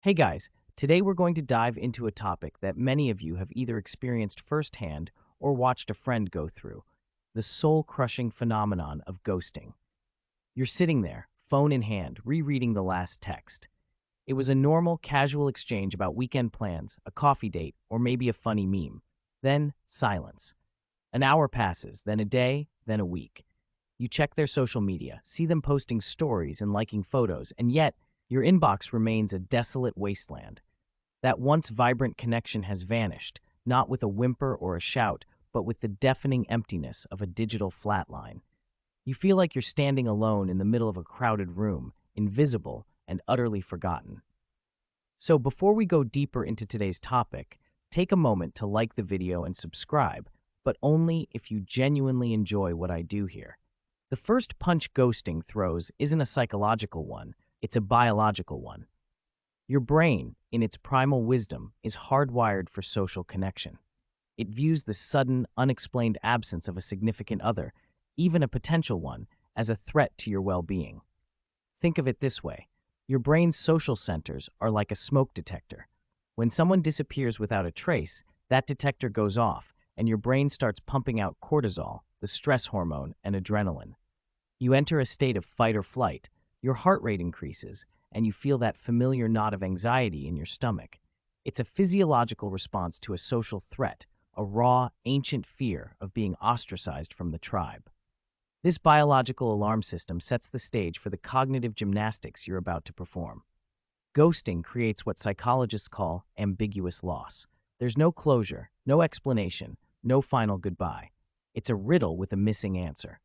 Hey guys, today we're going to dive into a topic that many of you have either experienced firsthand or watched a friend go through: the soul crushing phenomenon of ghosting. You're sitting there, phone in hand, rereading the last text. It was a normal, casual exchange about weekend plans, a coffee date, or maybe a funny meme. Then, silence. An hour passes, then a day, then a week. You check their social media, see them posting stories and liking photos, and yet your inbox remains a desolate wasteland. That once vibrant connection has vanished, not with a whimper or a shout, but with the deafening emptiness of a digital flatline. You feel like you're standing alone in the middle of a crowded room, invisible and utterly forgotten. So before we go deeper into today's topic, take a moment to like the video and subscribe, but only if you genuinely enjoy what I do here. The first punch ghosting throws isn't a psychological one, it's a biological one. Your brain, in its primal wisdom, is hardwired for social connection. It views the sudden, unexplained absence of a significant other, even a potential one, as a threat to your well-being. Think of it this way: your brain's social centers are like a smoke detector. When someone disappears without a trace, that detector goes off, and your brain starts pumping out cortisol, the stress hormone, and adrenaline. You enter a state of fight or flight, your heart rate increases, and you feel that familiar knot of anxiety in your stomach. It's a physiological response to a social threat, a raw, ancient fear of being ostracized from the tribe. This biological alarm system sets the stage for the cognitive gymnastics you're about to perform. Ghosting creates what psychologists call ambiguous loss. There's no closure, no explanation, no final goodbye. It's a riddle with a missing answer.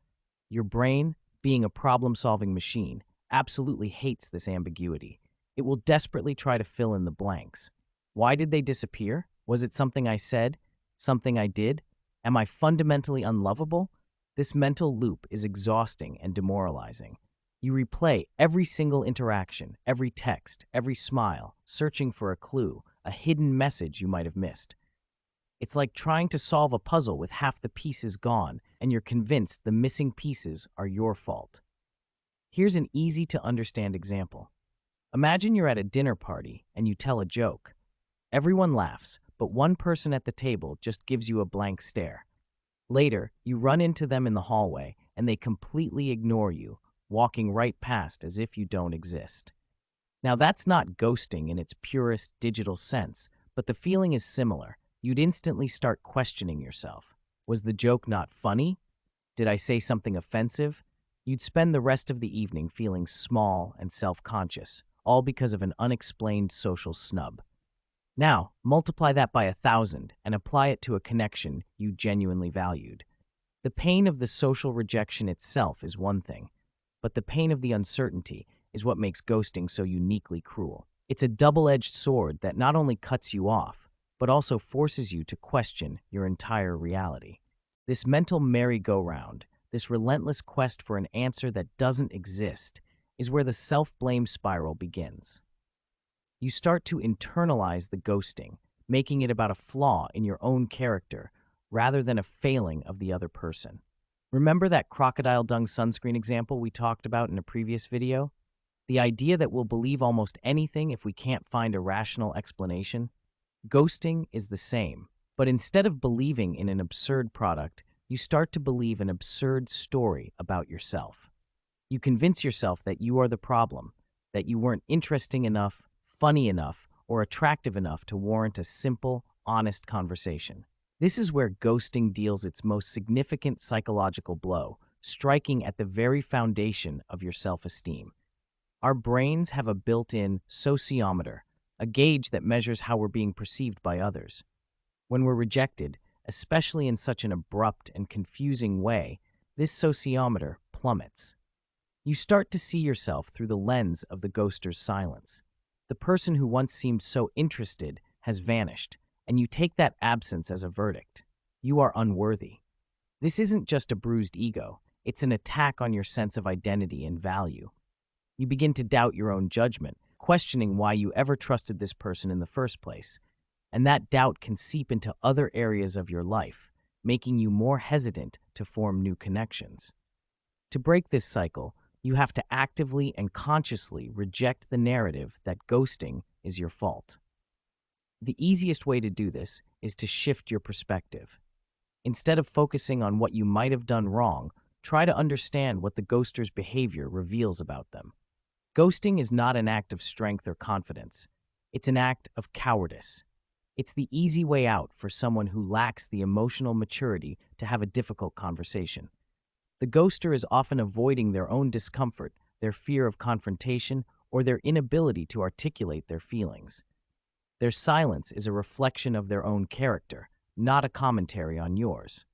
Your brain, being a problem-solving machine, absolutely hates this ambiguity. It will desperately try to fill in the blanks. Why did they disappear? Was it something I said? Something I did? Am I fundamentally unlovable? This mental loop is exhausting and demoralizing. You replay every single interaction, every text, every smile, searching for a clue, a hidden message you might have missed. It's like trying to solve a puzzle with half the pieces gone, and you're convinced the missing pieces are your fault. Here's an easy-to-understand example. Imagine you're at a dinner party and you tell a joke. Everyone laughs, but one person at the table just gives you a blank stare. Later, you run into them in the hallway and they completely ignore you, walking right past as if you don't exist. Now, that's not ghosting in its purest digital sense, but the feeling is similar. You'd instantly start questioning yourself. Was the joke not funny? Did I say something offensive? You'd spend the rest of the evening feeling small and self-conscious, all because of an unexplained social snub. Now, multiply that by 1,000 and apply it to a connection you genuinely valued. The pain of the social rejection itself is one thing, but the pain of the uncertainty is what makes ghosting so uniquely cruel. It's a double-edged sword that not only cuts you off, but also forces you to question your entire reality. This mental merry-go-round, this relentless quest for an answer that doesn't exist, is where the self-blame spiral begins. You start to internalize the ghosting, making it about a flaw in your own character rather than a failing of the other person. Remember that crocodile dung sunscreen example we talked about in a previous video? The idea that we'll believe almost anything if we can't find a rational explanation? Ghosting is the same, but instead of believing in an absurd product, you start to believe an absurd story about yourself. You convince yourself that you are the problem, that you weren't interesting enough, funny enough, or attractive enough to warrant a simple, honest conversation. This is where ghosting deals its most significant psychological blow, striking at the very foundation of your self-esteem. Our brains have a built-in sociometer, a gauge that measures how we're being perceived by others. When we're rejected, especially in such an abrupt and confusing way, this sociometer plummets. You start to see yourself through the lens of the ghoster's silence. The person who once seemed so interested has vanished, and you take that absence as a verdict. You are unworthy. This isn't just a bruised ego, it's an attack on your sense of identity and value. You begin to doubt your own judgment, questioning why you ever trusted this person in the first place. And that doubt can seep into other areas of your life, making you more hesitant to form new connections. To break this cycle, you have to actively and consciously reject the narrative that ghosting is your fault. The easiest way to do this is to shift your perspective. Instead of focusing on what you might have done wrong, try to understand what the ghoster's behavior reveals about them. Ghosting is not an act of strength or confidence. It's an act of cowardice. It's the easy way out for someone who lacks the emotional maturity to have a difficult conversation. The ghoster is often avoiding their own discomfort, their fear of confrontation, or their inability to articulate their feelings. Their silence is a reflection of their own character, not a commentary on yours.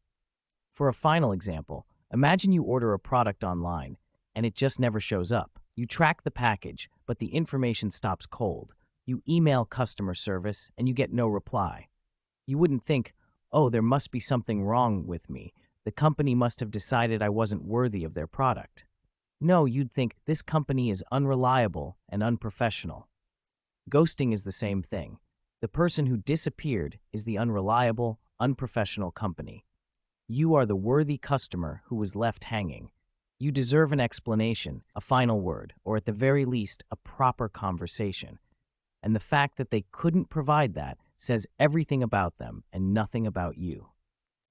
For a final example, imagine you order a product online and it just never shows up. You track the package, but the information stops cold. You email customer service and you get no reply. You wouldn't think, oh, there must be something wrong with me. The company must have decided I wasn't worthy of their product. No, you'd think this company is unreliable and unprofessional. Ghosting is the same thing. The person who disappeared is the unreliable, unprofessional company. You are the worthy customer who was left hanging. You deserve an explanation, a final word, or at the very least, a proper conversation. And the fact that they couldn't provide that says everything about them and nothing about you.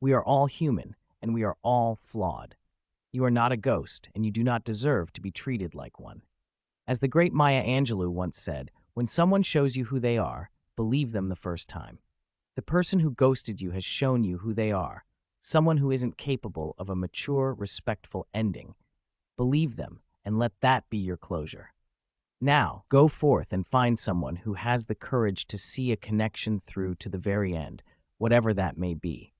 We are all human, and we are all flawed. You are not a ghost, and you do not deserve to be treated like one. As the great Maya Angelou once said, when someone shows you who they are, believe them the first time. The person who ghosted you has shown you who they are, someone who isn't capable of a mature, respectful ending. Believe them, and let that be your closure. Now, go forth and find someone who has the courage to see a connection through to the very end, whatever that may be.